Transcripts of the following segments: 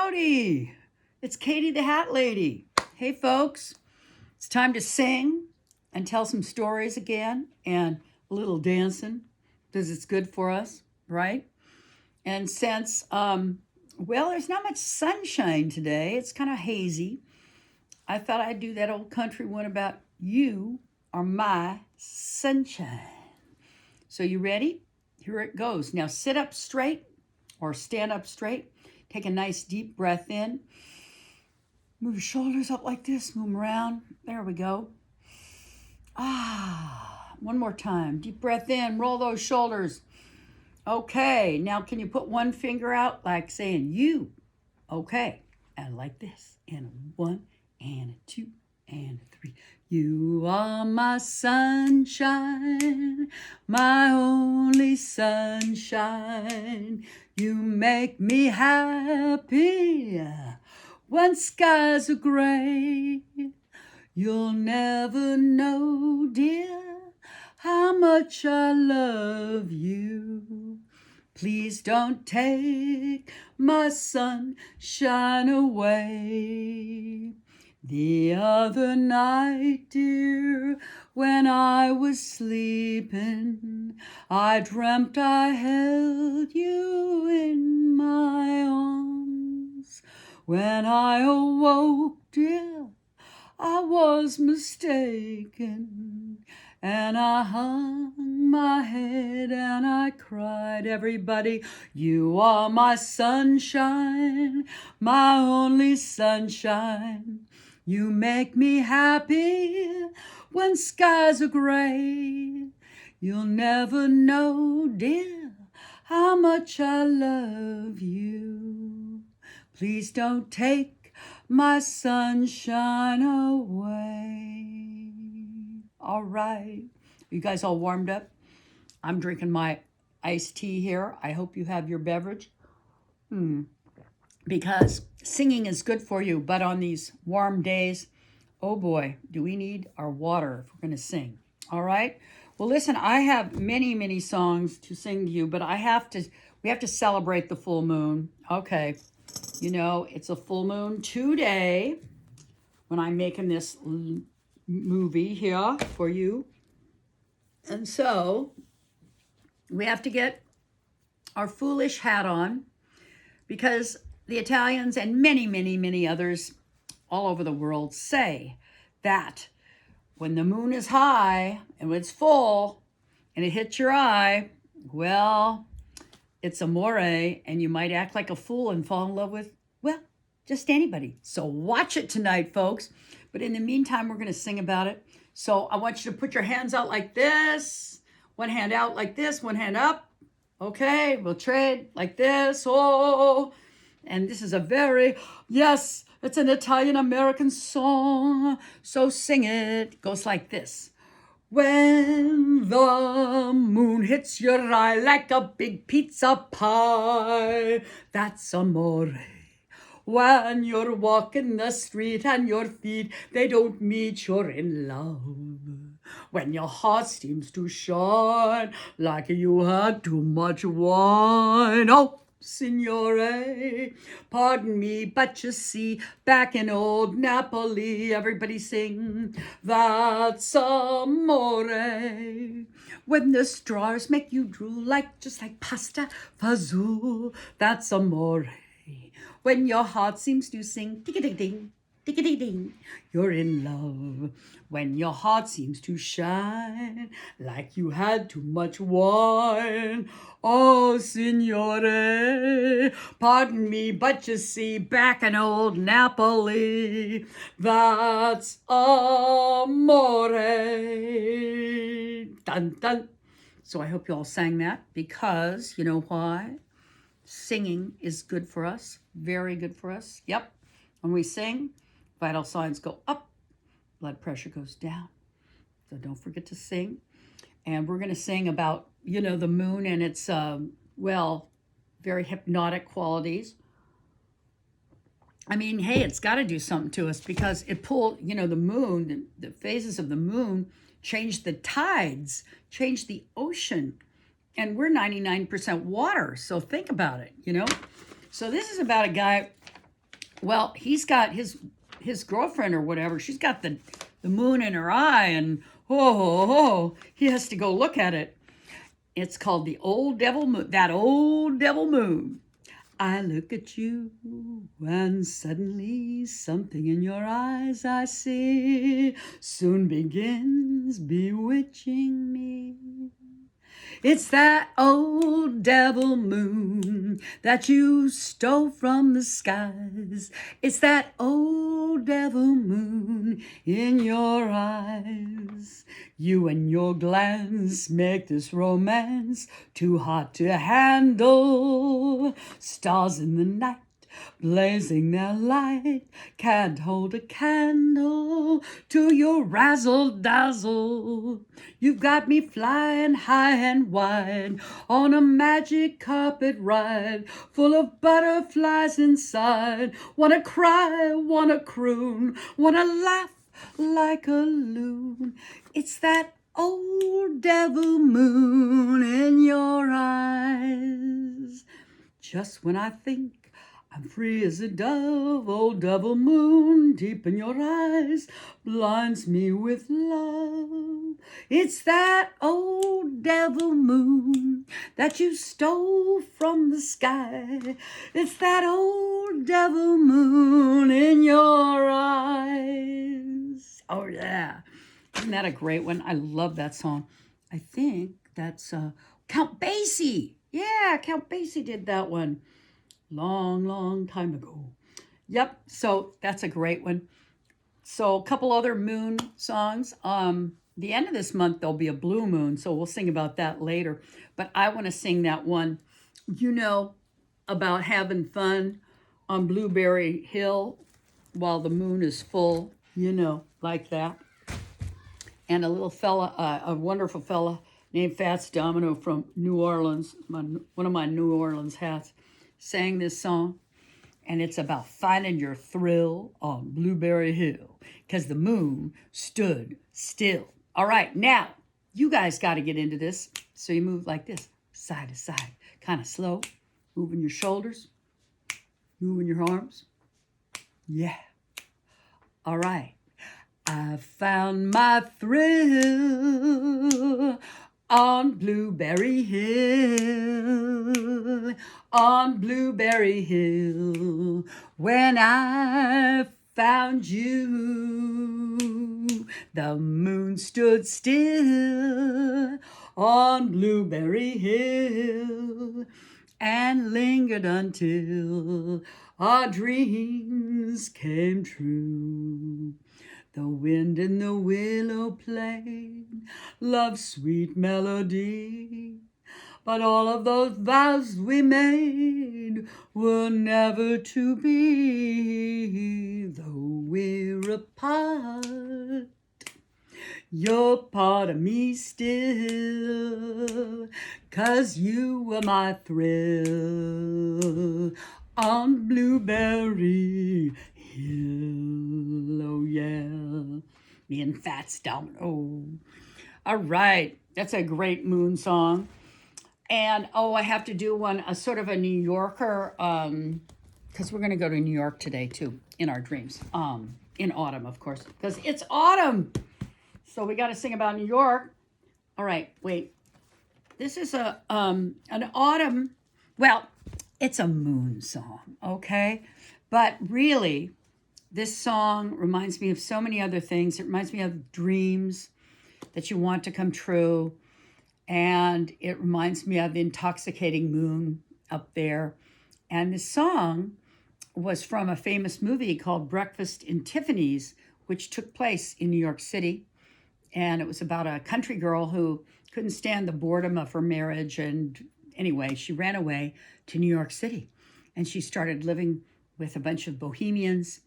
Howdy! It's Katie the Hat Lady. Hey, folks. It's time to sing and tell some stories again and a little dancing because it's good for us, right? And since, there's not much sunshine today, it's kind of hazy. I thought I'd do that old country one about you are my sunshine. So, you ready? Here it goes. Now, sit up straight or stand up straight. Take a nice deep breath in. Move your shoulders up like this. Move them around. There we go. One more time. Deep breath in. Roll those shoulders. Okay. Now, can you put one finger out like saying you? Okay. And like this. And a 1 and a 2 and a 3. You are my sunshine, my only sunshine. You make me happy when skies are gray. You'll never know, dear, how much I love you. Please don't take my sunshine away. The other night, dear, when I was sleeping, I dreamt I held you in my arms. When I awoke, dear, I was mistaken, and I hung my head and I cried. Everybody, you are my sunshine, my only sunshine. You make me happy when skies are gray. You'll never know, dear, how much I love you. Please don't take my sunshine away. All right. You guys all warmed up? I'm drinking my iced tea here. I hope you have your beverage. Because singing is good for you, but on these warm days, oh boy, do we need our water if we're going to sing. All right? Well, listen, I have many, many songs to sing to you, but we have to celebrate the full moon. Okay. You know, it's a full moon today when I'm making this movie here for you. And so we have to get our foolish hat on because the Italians and many, many, many others all over the world say that when the moon is high and when it's full and it hits your eye, well, it's amore, and you might act like a fool and fall in love with, well, just anybody. So watch it tonight, folks. But in the meantime, we're going to sing about it. So I want you to put your hands out like this. One hand out like this, one hand up. Okay, we'll trade like this. Oh, and this is it's an Italian-American song. So sing it. It goes like this. When the moon hits your eye like a big pizza pie, that's amore. When you're walking the street and your feet, they don't meet, you're in love. When your heart seems to shine like you had too much wine. Oh, Signore, pardon me, but you see, back in old Napoli, everybody sing, that's amore. When the stars make you drool just like pasta fazool, that's amore. When your heart seems to sing, tick-a-ding-ding, tick-a-ding-ding, you're in love. When your heart seems to shine like you had too much wine. Oh, signore, pardon me, but you see, back in old Napoli, that's amore. Dun, dun. So I hope you all sang that because you know why? Singing is good for us, very good for us. Yep. When we sing, vital signs go up, blood pressure goes down. So don't forget to sing. And we're going to sing about, the moon and its, very hypnotic qualities. I mean, hey, it's got to do something to us because it pulled, the moon, the phases of the moon change the tides, change the ocean. And we're 99% water. So think about it, So this is about a guy Well, he's got his girlfriend or whatever. She's got the moon in her eye, and he has to go look at it. It's called the old devil moon. That old devil moon. I look at you, and suddenly something in your eyes I see soon begins bewitching me. It's that old devil moon that you stole from the skies. It's that old devil moon in your eyes. You and your glance make this romance too hot to handle. Stars in the night, blazing their light, can't hold a candle to your razzle dazzle. You've got me flying high and wide on a magic carpet ride, full of butterflies inside. Wanna cry, wanna croon, wanna laugh like a loon. It's that old devil moon in your eyes. Just when I think I'm free as a dove, old devil moon deep in your eyes blinds me with love. It's that old devil moon that you stole from the sky. It's that old devil moon in your eyes. Oh yeah, isn't that a great one? I love that song. I think that's Count Basie. Yeah, Count Basie did that one. Long time ago. Yep, so that's a great one. So a couple other moon songs. The end of this month there'll be a blue moon, so we'll sing about that later. But I want to sing that one, about having fun on Blueberry Hill while the moon is full, like that. And a little fella, a wonderful fella named Fats Domino from New Orleans, one of my New Orleans hats, sang this song, and it's about finding your thrill on Blueberry Hill because the moon stood still. All right, now you guys got to get into this. So you move like this, side to side, kind of slow, moving your shoulders, moving your arms. Yeah. All right. I found my thrill on Blueberry Hill, on Blueberry Hill, when I found you. The moon stood still on Blueberry Hill and lingered until our dreams came true. The wind in the willow played love's sweet melody, but all of those vows we made were never to be. Though we're apart, you're part of me still, 'cause you were my thrill on Blueberry Hill. Oh yeah, me and Fats Domino. All right, that's a great moon song. And I have to do one, a sort of a New Yorker, because we're gonna go to New York today too, in our dreams. In autumn, of course, because it's autumn. So we got to sing about New York. All right, wait. This is an autumn. Well, it's a moon song, okay? But really, this song reminds me of so many other things. It reminds me of dreams that you want to come true. And it reminds me of the intoxicating moon up there. And this song was from a famous movie called Breakfast in Tiffany's, which took place in New York City. And it was about a country girl who couldn't stand the boredom of her marriage. And anyway, she ran away to New York City. And she started living with a bunch of bohemians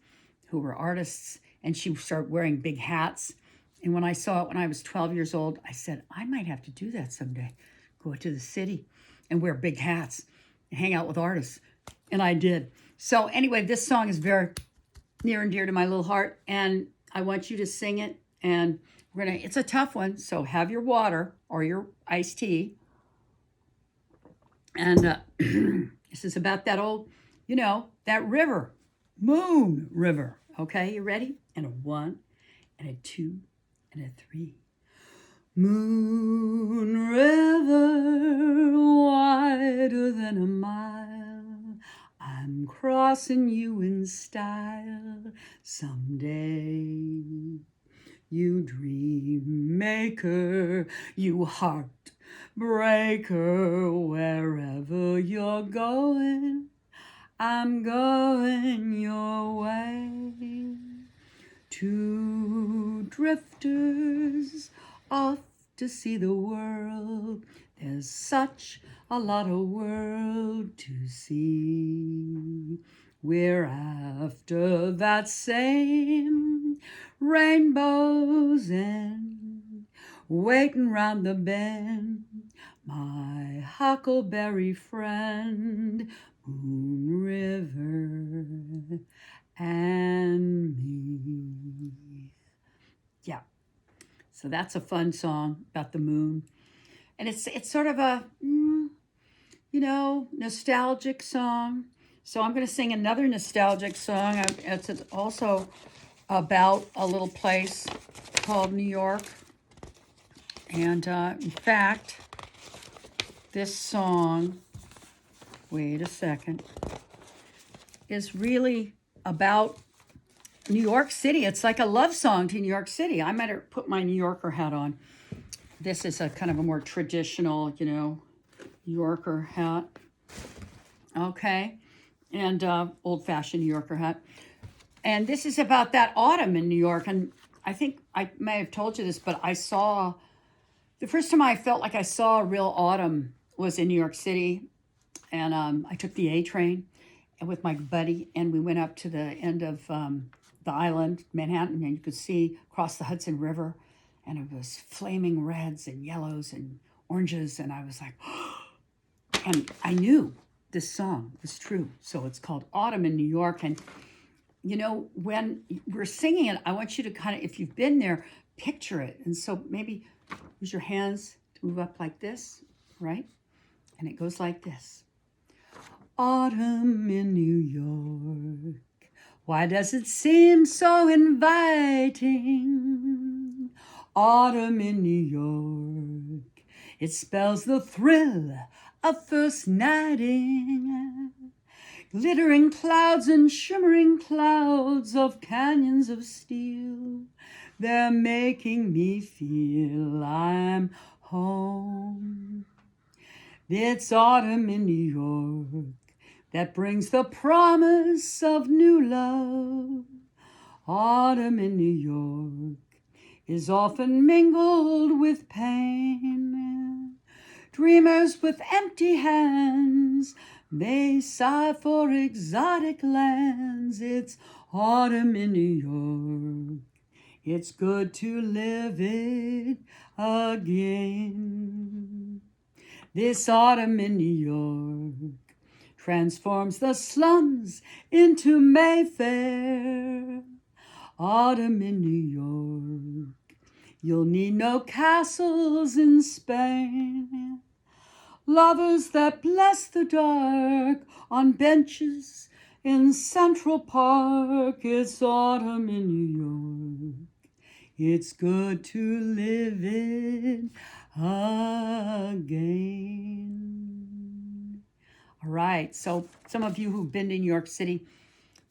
who were artists. And she started wearing big hats. And when I saw it when I was 12 years old, I said, I might have to do that someday. Go to the city and wear big hats and hang out with artists. And I did. So anyway, this song is very near and dear to my little heart. And I want you to sing it. And it's a tough one. So have your water or your iced tea. And this is about that old, that river Moon River. Okay, you ready? And a 1 and a 2 and a 3. Moon River, wider than a mile, I'm crossing you in style someday. You dream maker, you heart breaker, wherever you're going, I'm going your way. Two drifters off to see the world. There's such a lot of world to see. We're after that same rainbow's end, waiting round the bend, my huckleberry friend, Moon River and me. Yeah, so that's a fun song about the moon, and it's sort of a nostalgic song. So I'm going to sing another nostalgic song. It's also about a little place called New York, and in fact, this song. Wait a second. Is really about New York City. It's like a love song to New York City. I might have put my New Yorker hat on. This is a kind of a more traditional, New Yorker hat. Okay. And old-fashioned New Yorker hat. And this is about that autumn in New York. And I think I may have told you this, but the first time I felt like I saw a real autumn was in New York City. And I took the A train with my buddy, and we went up to the end of the island, Manhattan, and you could see across the Hudson River, and it was flaming reds and yellows and oranges, and I was like, and I knew this song was true. So it's called Autumn in New York, and when we're singing it, I want you to kind of, if you've been there, picture it. And so maybe use your hands to move up like this, right? And it goes like this. Autumn in New York, why does it seem so inviting? Autumn in New York, it spells the thrill of first nighting. Glittering clouds and shimmering clouds of canyons of steel, they're making me feel I'm home. It's autumn in New York that brings the promise of new love. Autumn in New York is often mingled with pain. Dreamers with empty hands, they sigh for exotic lands. It's autumn in New York. It's good to live it again. This autumn in New York transforms the slums into Mayfair. Autumn in New York, you'll need no castles in Spain. Lovers that bless the dark on benches in Central Park. It's autumn in New York. It's good to live it again. All right, so some of you who've been to New York City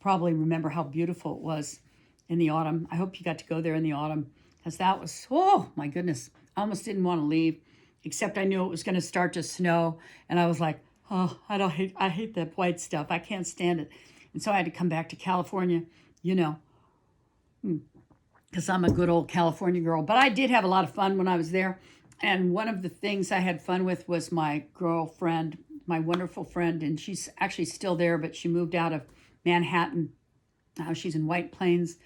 probably remember how beautiful it was in the autumn. I hope you got to go there in the autumn, because that was, oh my goodness, I almost didn't want to leave, except I knew it was going to start to snow, and I was like, oh, I hate that white stuff. I can't stand it. And so I had to come back to California, because I'm a good old California girl. But I did have a lot of fun when I was there. And one of the things I had fun with was my girlfriend, my wonderful friend, and she's actually still there, but she moved out of Manhattan. She's in White Plains,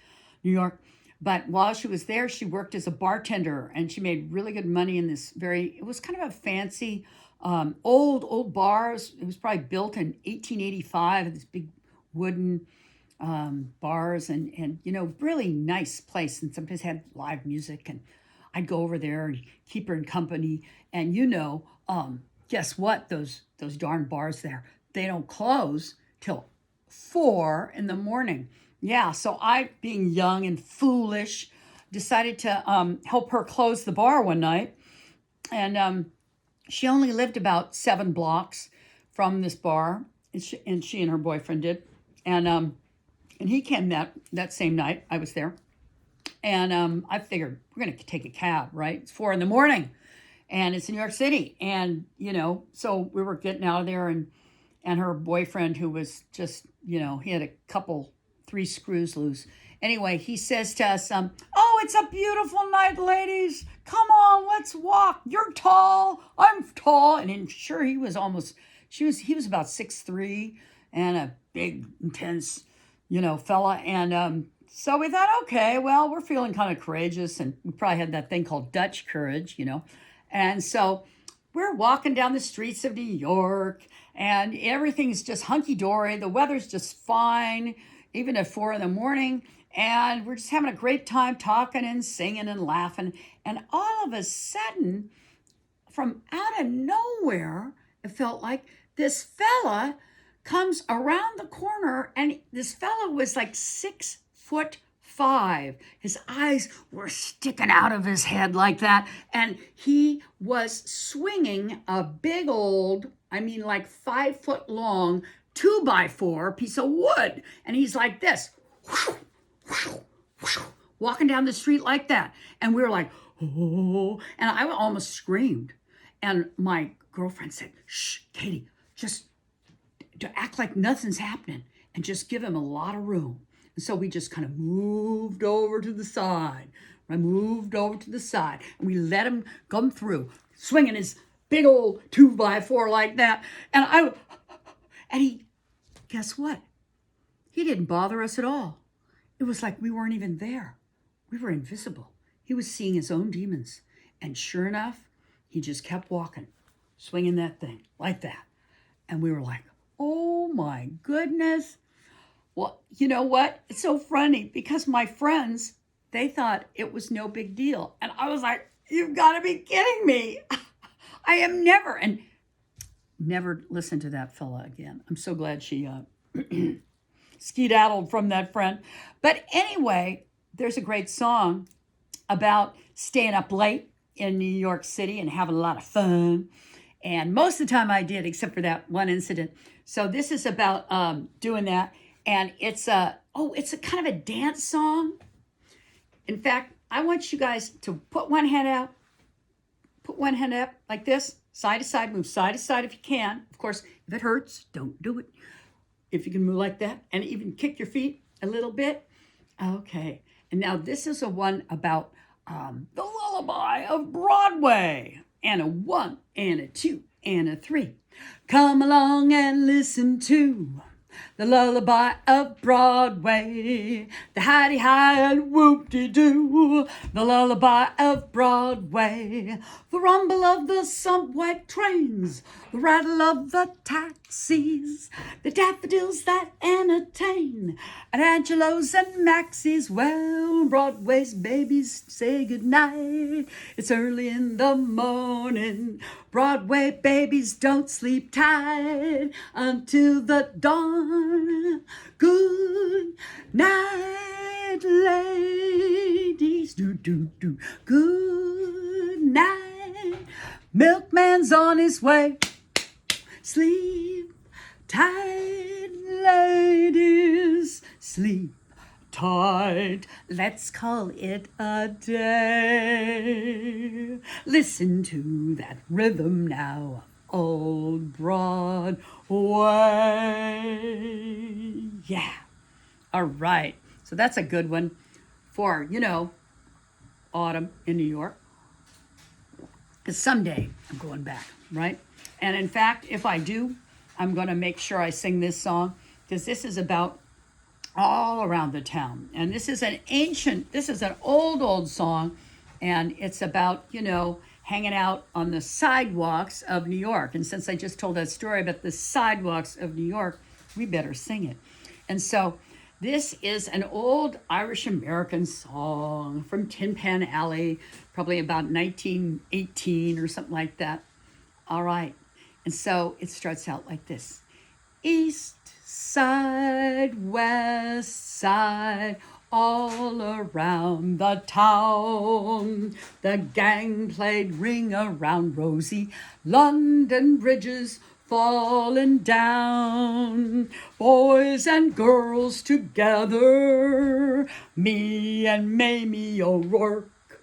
New York. But while she was there, she worked as a bartender, and she made really good money in this it was kind of a fancy, old bars. It was probably built in 1885, this big wooden bars, and really nice place. And sometimes had live music, and I'd go over there and keep her in company. And guess what? Those darn bars there, they don't close till 4 in the morning. Yeah, so I, being young and foolish, decided to help her close the bar one night. And she only lived about 7 blocks from this bar, and she and her boyfriend did. And he came that same night. I was there. And I figured we're going to take a cab, right? It's 4 in the morning and it's in New York City. And, so we were getting out of there, and her boyfriend, who was just, he had 3 screws loose. Anyway, he says to us, oh, it's a beautiful night, ladies. Come on, let's walk. You're tall. I'm tall. And I'm sure he was he was about 6'3" and a big, intense, fella. And so we thought, okay, well, we're feeling kind of courageous, and we probably had that thing called Dutch courage, And so we're walking down the streets of New York, and everything's just hunky-dory. The weather's just fine, even at 4 in the morning. And we're just having a great time talking and singing and laughing. And all of a sudden, from out of nowhere, it felt like this fella comes around the corner, and this fella was like 6'5". His eyes were sticking out of his head like that, and he was swinging a big old, like 5 foot long 2x4 piece of wood, and he's like this, walking down the street like that. And we were like, oh, and I almost screamed. And my girlfriend said, shh, Katie, just to act like nothing's happening and just give him a lot of room. And so we just kind of moved over to the side. And we let him come through, swinging his big old 2x4 like that. And he, guess what? He didn't bother us at all. It was like we weren't even there. We were invisible. He was seeing his own demons. And sure enough, he just kept walking, swinging that thing like that. And we were like, oh my goodness. Well, you know what? It's so funny because my friends, they thought it was no big deal. And I was like, you've got to be kidding me. I am never listen to that fella again. I'm so glad she skedaddled from that friend. But anyway, there's a great song about staying up late in New York City and having a lot of fun. And most of the time I did, except for that one incident. So this is about doing that. And it's a kind of a dance song. In fact, I want you guys to put one hand out, put one hand up like this, side to side, move side to side if you can. Of course, if it hurts, don't do it. If you can move like that, and even kick your feet a little bit. Okay. And now this is a one about the lullaby of Broadway. And a 1 and a 2 and a 3. Come along and listen to the lullaby of Broadway, the hidey-hi and whoop-de-doo, the lullaby of Broadway, the rumble of the subway trains, the rattle of the taxis, the daffodils that entertain, and Angelo's and Maxie's. Well, Broadway's babies say goodnight. It's early in the morning. Broadway babies don't sleep tight until the dawn. Good night, ladies. Do. Good night. Milkman's on his way. Sleep tight, ladies. Sleep tight. Let's call it a day. Listen to that rhythm now, old Broadway. Yeah. All right. So that's a good one for, autumn in New York. Because someday I'm going back, right? And in fact, if I do, I'm going to make sure I sing this song, because this is about all around the town. And this is an old song, and it's about, hanging out on the sidewalks of New York. And since I just told that story about the sidewalks of New York, we better sing it. And so this is an old Irish American song from Tin Pan Alley, probably about 1918 or something like that. All right. And so it starts out like this. East side, west side, all around the town. The gang played Ring Around Rosie, London Bridges falling down. Boys and girls together, me and Mamie O'Rourke.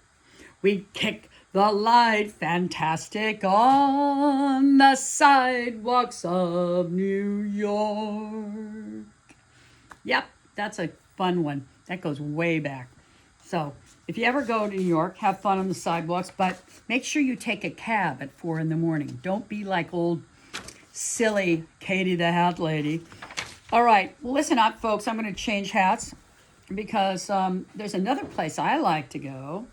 We kick the light fantastic on the sidewalks of New York. Yep, that's a fun one. That goes way back. So if you ever go to New York, have fun on the sidewalks, but make sure you take a cab at 4 in the morning. Don't be like old silly Katie the Hat Lady. All right, listen up, folks. I'm going to change hats because there's another place I like to go.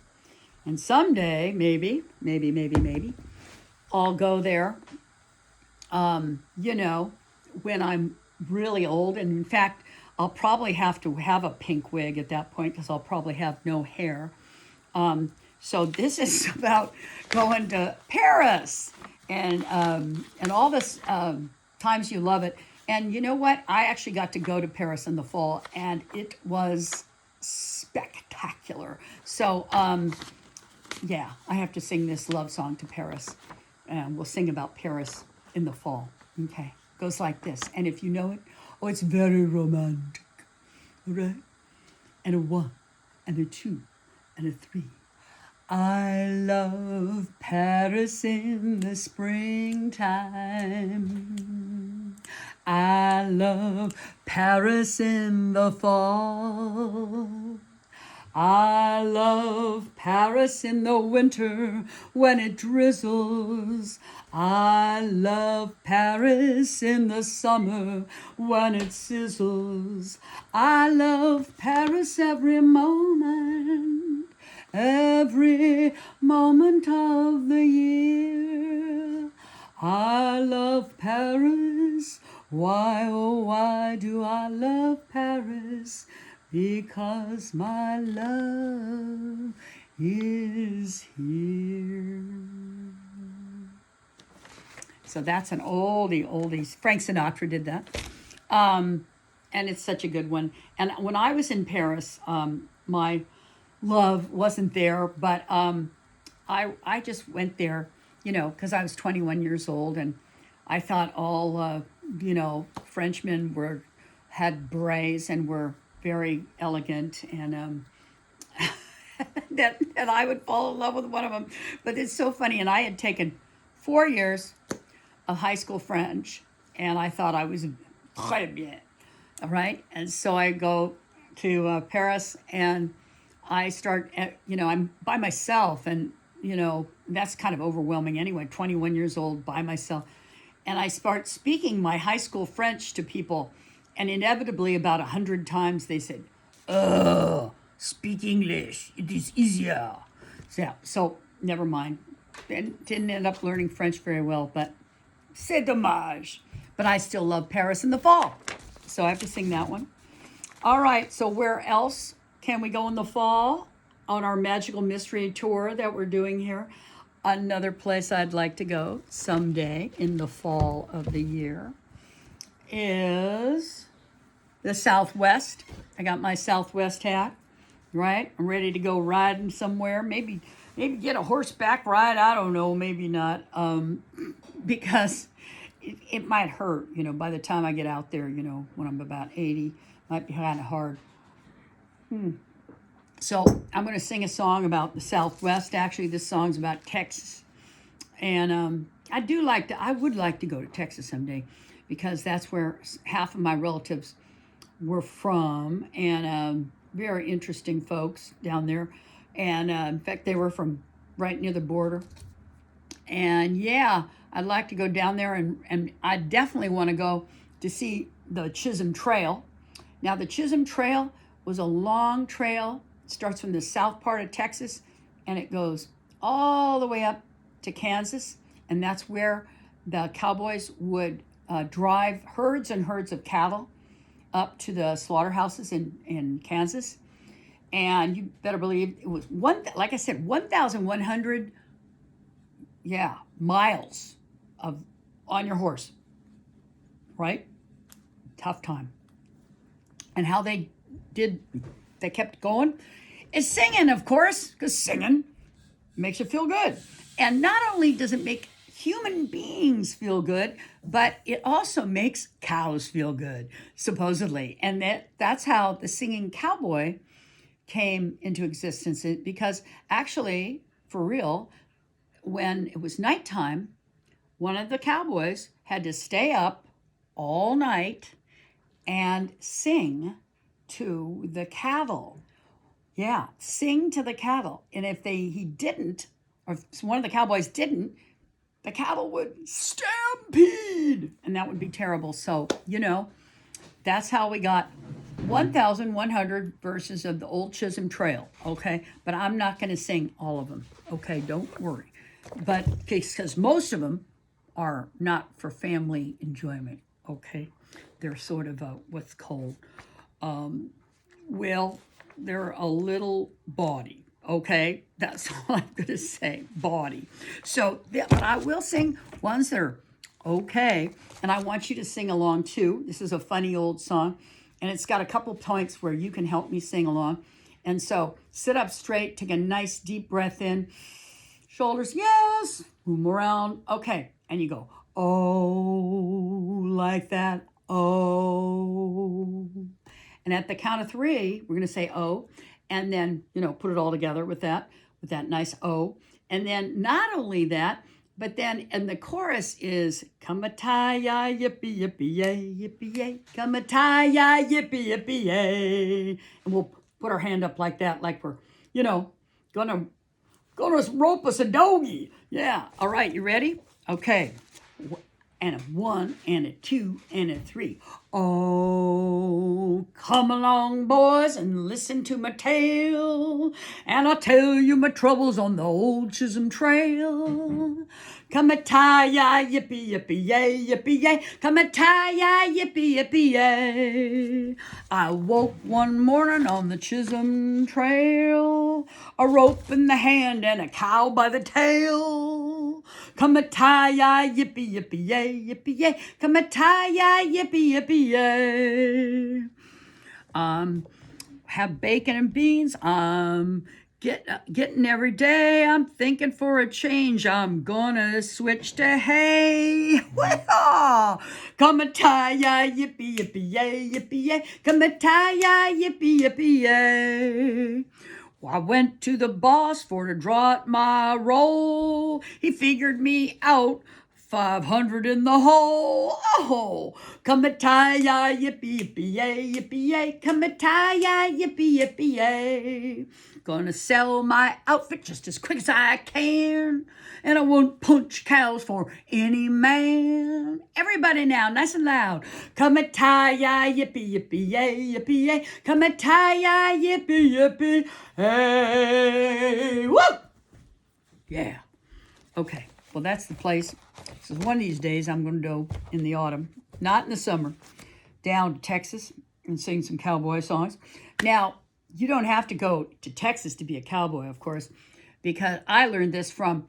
And someday, maybe, I'll go there, when I'm really old. And in fact, I'll probably have to have a pink wig at that point because I'll probably have no hair. So this is about going to Paris and all this times you love it. And you know what? I actually got to go to Paris in the fall, and it was spectacular. So, yeah, I have to sing this love song to Paris. And we'll sing about Paris in the fall. Okay, goes like this. And if you know it, oh, it's very romantic. All right? And a 1, and a 2, and a 3. I love Paris in the springtime. I love Paris in the fall. I love Paris in the winter when it drizzles. I love Paris in the summer when it sizzles. I love Paris every moment of the year. I love Paris. Why, oh, why do I love Paris? Because my love is here. So that's an oldies. Frank Sinatra did that. And it's such a good one. And when I was in Paris, my love wasn't there, but I just went there, because I was 21 years old, and I thought all, Frenchmen had berets and were very elegant, and that I would fall in love with one of them. But it's so funny, and I had taken 4 years of high school French, and I thought I was très bien, all right? And so I go to Paris, and I start, I'm by myself, and, that's kind of overwhelming anyway, 21 years old by myself. And I start speaking my high school French to people, and inevitably about 100 times they said, "Oh, speak English. It is easier." So never mind. Didn't end up learning French very well, but c'est dommage. But I still love Paris in the fall. So I have to sing that one. All right, so where else can we go in the fall on our Magical Mystery Tour that we're doing here? Another place I'd like to go someday in the fall of the year is the Southwest. I got my Southwest hat, right? I'm ready to go riding somewhere. Maybe get a horseback ride. I don't know, maybe not, because it might hurt, by the time I get out there, when I'm about 80, might be kind of hard. So I'm going to sing a song about the Southwest. Actually, this song's about Texas. And I would like to go to Texas someday, because that's where half of my relatives were from, and very interesting folks down there. And in fact, they were from right near the border. And yeah, I'd like to go down there, and I definitely want to go to see the Chisholm Trail. Now, the Chisholm Trail was a long trail. It starts from the south part of Texas, and it goes all the way up to Kansas, and that's where the cowboys would drive herds and herds of cattle up to the slaughterhouses in Kansas. And you better believe it was 1,100 miles of on your horse, right? tough time. And how they kept going is singing, of course, because singing makes you feel good. And not only does it make human beings feel good, but it also makes cows feel good, supposedly. And that's how the singing cowboy came into existence, because actually, for real, when it was nighttime, one of the cowboys had to stay up all night and sing to the cattle. Yeah, sing to the cattle. And if he didn't, or if one of the cowboys didn't, the cattle would stampede, and that would be terrible. So, that's how we got 1,100 verses of the Old Chisholm Trail, okay? But I'm not going to sing all of them, okay? Don't worry. But because most of them are not for family enjoyment, okay? They're sort of what's called, well, they're a little bawdy, okay? That's all I'm going to say, bawdy. So, but I will sing ones that are okay, and I want you to sing along too. This is a funny old song, and it's got a couple points where you can help me sing along. And so sit up straight, take a nice deep breath in, shoulders, yes, move around, okay, and you go, oh, like that, oh. And at the count of 3, we're going to say oh, and then, put it all together with that nice oh. And then not only that, but then, and the chorus is, come-a-tie-ya, yippee, yippee, yay, yippee, yay, come-a-tie-ya, yippee, yippee, yay. And we'll put our hand up like that, like we're, gonna rope us a doggy. Yeah, all right, you ready? Okay, and a 1, and a 2, and a 3. Oh, come along, boys, and listen to my tale, and I'll tell you my troubles on the Old Chisholm Trail. Come-a-tie-ya, yippee, yippee, yay, yippee, yay. Come-a-tie-ya, yippee, yippee, yay. I woke one morning on the Chisholm Trail, a rope in the hand and a cow by the tail. Come-a-tie-ya, yippee, yippee, yay, yippee, yay. Come-a-tie-ya, yippee, yippee, yay. Have bacon and beans. Getting every day. I'm thinking for a change. I'm gonna switch to hay. Come-a-tie-ya, yippee, yippee, yay, yippee, yay. Come-a-tie-ya, yippee, yippee, yay. Well, I went to the boss for to draw out my roll. He figured me out 500 in the hole. Oh, come-a-tie-ya, yippee, yippee, yay, yippee, yay. Come-a-tie-ya, yippee, yippee, yay. Gonna sell my outfit just as quick as I can, and I won't punch cows for any man. Everybody now, nice and loud. Come-a-tie-ya, yippee, yippee, yay, yippee, yay. Come-a-tie-ya, yippee, yippee, hey. Woo! Yeah. Okay. Well, that's the place. So one of these days I'm going to go in the autumn, not in the summer, down to Texas and sing some cowboy songs. Now, you don't have to go to Texas to be a cowboy, of course, because I learned this from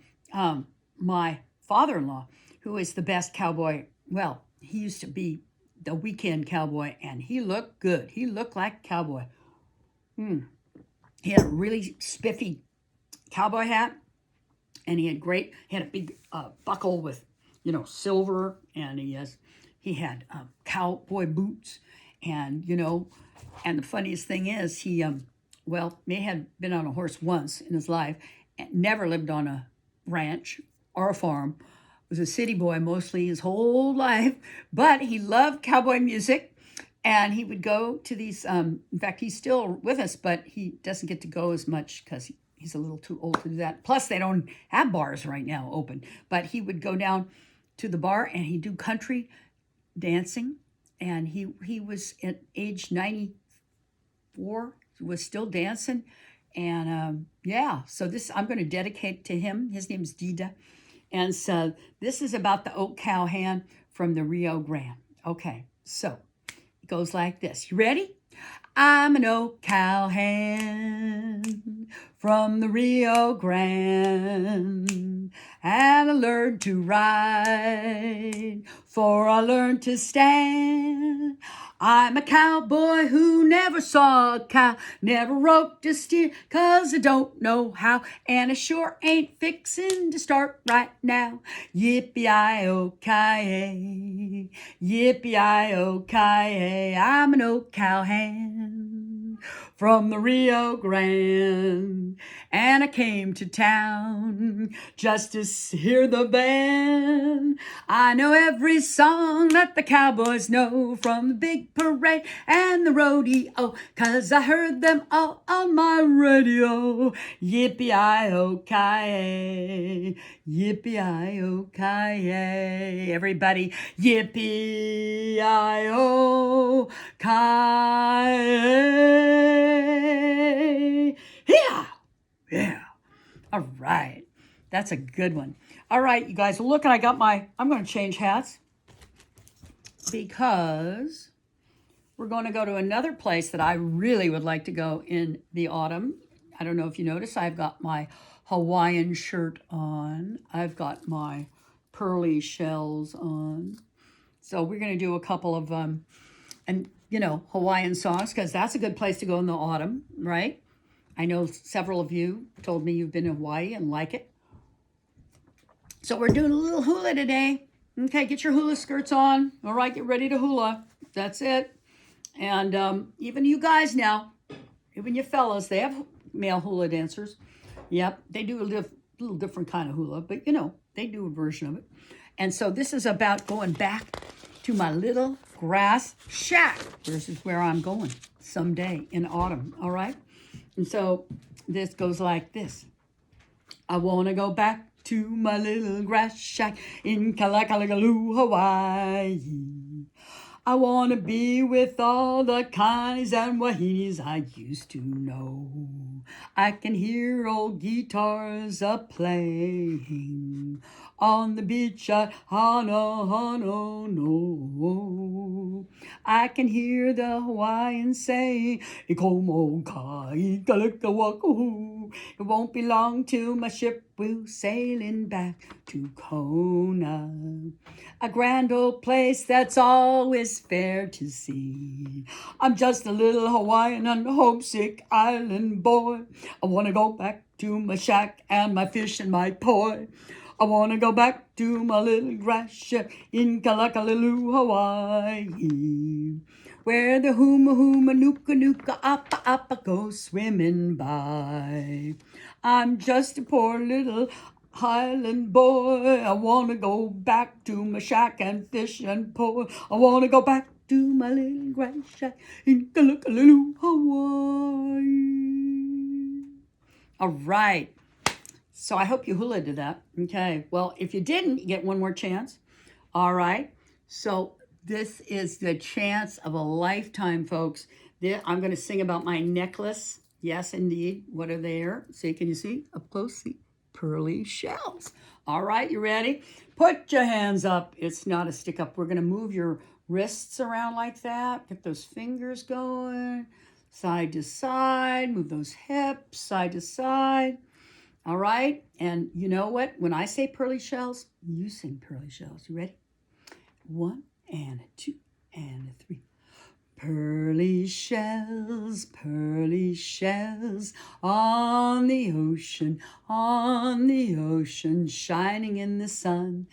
my father-in-law, who is the best cowboy. Well, he used to be the weekend cowboy, and he looked good. He looked like a cowboy. He had a really spiffy cowboy hat, and he had a big buckle with, silver, and he had cowboy boots, and, and the funniest thing is he, may have been on a horse once in his life, and never lived on a ranch or a farm. Was a city boy mostly his whole life, but he loved cowboy music, and he would go to these, in fact, he's still with us, but he doesn't get to go as much because he's a little too old to do that. Plus, they don't have bars right now open, but he would go down to the bar, and he'd do country dancing, and he was at age 94, was still dancing, and so this I'm going to dedicate to him. His name's Dida, and so this is about the oak cowhand from the Rio Grande. Okay, so it goes like this. You ready? I'm an O'Callahan from the Rio Grande, and I learned to ride, for I learned to stand. I'm a cowboy who never saw a cow, never roped a steer, 'cause I don't know how, and I sure ain't fixin' to start right now. Yippee-i-o-ki-yay, yippee-i-o-ki-yay, I'm an O'Callahan from the Rio Grande, and I came to town just to hear the band. I know every song that the cowboys know, from the big parade and the rodeo, 'cause I heard them all on my radio. Yippee-i-o-ki-yay, yippee-i-o-ki-yay. Everybody, yippee-i-o-ki-yay. Yeah. All right. That's a good one. All right, you guys, look, and I'm going to change hats because we're going to go to another place that I really would like to go in the autumn. I don't know if you notice, I've got my Hawaiian shirt on. I've got my pearly shells on. So we're going to do a couple of, Hawaiian songs, because that's a good place to go in the autumn, right? I know several of you told me you've been in Hawaii and like it. So we're doing a little hula today. Okay, get your hula skirts on. All right, get ready to hula. That's it. And even you guys now, even you fellas, they have male hula dancers. Yep, they do a little different kind of hula, but they do a version of it. And so this is about going back to my little grass shack. This is where I'm going someday in autumn, all right? And so this goes like this. I want to go back to my little grass shack in Kalakalaloo, Hawaii. I want to be with all the Connies and Wahinis I used to know. I can hear old guitars a-playing on the beach at Honolulu. I can hear the Hawaiians say, "Ikomo kai kalakawaku." It won't be long till my ship will sailing back to Kona, a grand old place that's always fair to see. I'm just a little Hawaiian and homesick island boy. I want to go back to my shack and my fish and my poi. I want to go back to my little grass shack in Kalakalaloo, Hawaii, where the huma nuka nuka appa appa go swimming by. I'm just a poor little Highland boy. I want to go back to my shack and fish and poi. I want to go back to my little grass shack in Kalakalaloo, Hawaii. All right. So I hope you hula to that. Okay. Well, if you didn't, you get one more chance. All right. So this is the chance of a lifetime, folks. I'm going to sing about my necklace. Yes, indeed. What are they? See, can you see? Up close, see? Pearly shells. All right, you ready? Put your hands up. It's not a stick up. We're going to move your wrists around like that. Get those fingers going. Side to side. Move those hips side to side. All right. And you know what? When I say pearly shells, you sing pearly shells. You ready? 1 and 2 and 3. Pearly shells on the ocean, shining in the sun,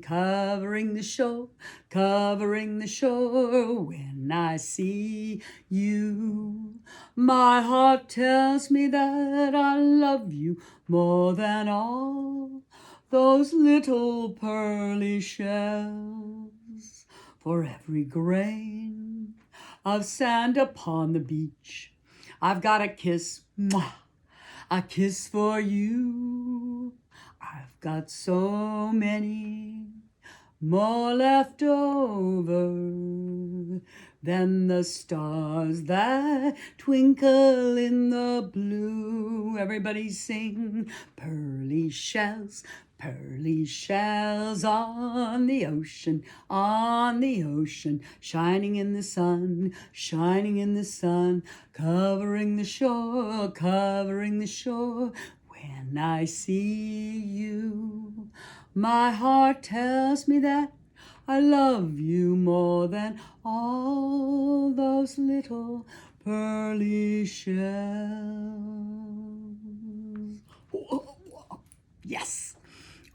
covering the shore, when I see you. My heart tells me that I love you more than all those little pearly shells. For every grain of sand upon the beach, I've got a kiss, a kiss for you. I've got so many more left over than the stars that twinkle in the blue. Everybody sing, pearly shells Pearly shells on the ocean, shining in the sun, shining in the sun, covering the shore, covering the shore. When I see you, my heart tells me that I love you more than all those little pearly shells. Yes.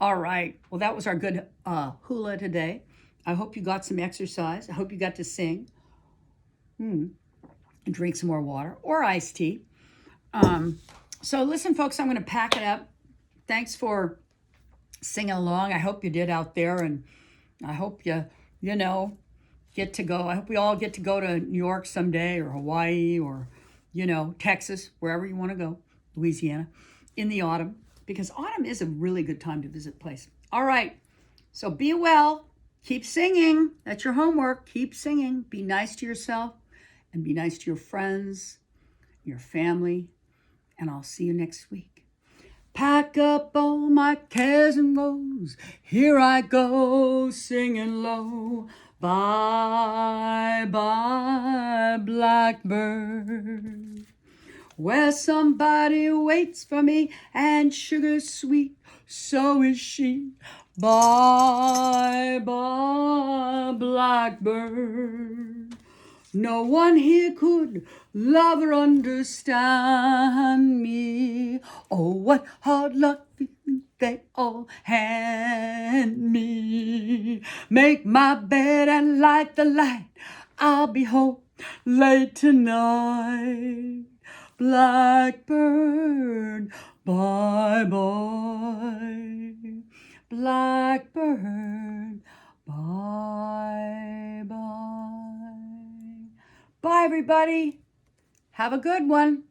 All right. Well, that was our good hula today. I hope you got some exercise. I hope you got to sing. And drink some more water or iced tea. So listen, folks, I'm going to pack it up. Thanks for singing along. I hope you did out there, and I hope you get to go. I hope we all get to go to New York someday, or Hawaii, or Texas, wherever you want to go, Louisiana, in the autumn, because autumn is a really good time to visit a place. All right, so be well. Keep singing. That's your homework. Keep singing. Be nice to yourself and be nice to your friends, your family, and I'll see you next week. Pack up all my cares and woes. Here I go, singing low. Bye, bye, blackbird. Where somebody waits for me, and sugar sweet, so is she. Bye, bye, blackbird. No one here could love or understand me. Oh, what hard luck they all hand me. Make my bed and light the light. I'll be home late tonight. Blackbird, bye-bye. Blackbird, bye-bye. Bye, everybody. Have a good one.